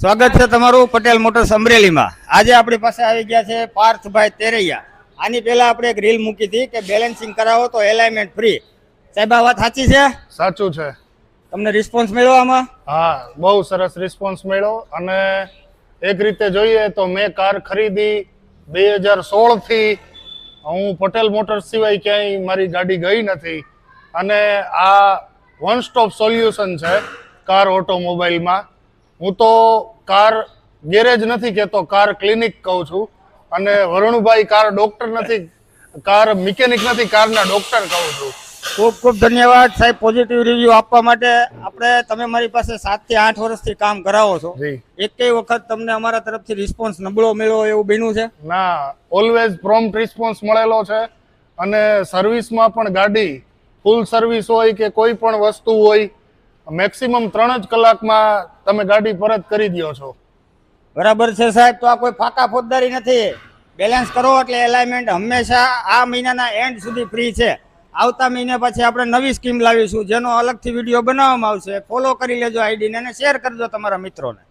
સ્વાગત છે તમારું પટેલ મોટર્સ અમરેલીમાં। આજે આપણી પાસે આવી ગયા છે પાર્થભાઈ તેરૈયા। આની પહેલા આપણે એક રીલ મૂકી હતી કે બેલેન્સિંગ કરાવો તો એલાઇનમેન્ટ ફ્રી। સાહેબ આ વાત સાચી છે? સાચું છે। તમને રિસ્પોન્સ મળ્યો આમાં? હા, બહુ સરસ રિસ્પોન્સ મળ્યો। અને એક રીતે જોઈએ તો મેં કાર ખરીદી 2016 થી હું પટેલ મોટર્સ સિવાય ક્યાંય મારી ગાડી ગઈ નથી। અને આ વન સ્ટોપ સોલ્યુશન છે કાર ઓટોમોબાઈલમાં। હું તો કાર ગેરેજ નથી કહેતો, કાર ક્લિનિક કહું છું। અને વરુણભાઈ કાર ડોક્ટર નથી, કાર મિકેનિક નથી, કારના ડોક્ટર કહું છું। ખૂબ ખૂબ ધન્યવાદ સાહેબ પોઝિટિવ રિવ્યુ આપવા માટે। આપણે તમે મારી પાસે 7 થી 8 વર્ષથી કામ કરાવો છો, એકેય વખત તમને અમારા તરફથી રિસ્પોન્સ નબળો મળ્યો એવું બન્યું છે? ના, ઓલવેઝ પ્રોમ્પ્ટ રિસ્પોન્સ મળેલો છે। અને સર્વિસમાં પણ ગાડી ફૂલ સર્વિસ હોય કે કોઈ પણ વસ્તુ હોય, મેક્સિમમ 3 જ કલાકમાં તમે ગાડી પરત કરી દો છો। બરાબર છે સાહેબ, તો આ કોઈ ફાકા ફોજદારી નથી। બેલેન્સ કરો એટલે એલાઇનમેન્ટ હંમેશા આ મહિનાના એન્ડ સુધી ફ્રી છે। આવતા મહિને પછી આપણે નવી સ્કીમ લાવીશું જેનો અલગથી વિડીયો બનાવવામાં આવશે। ફોલો કરી લેજો આઈડીને અને શેર કરજો તમારા મિત્રોને।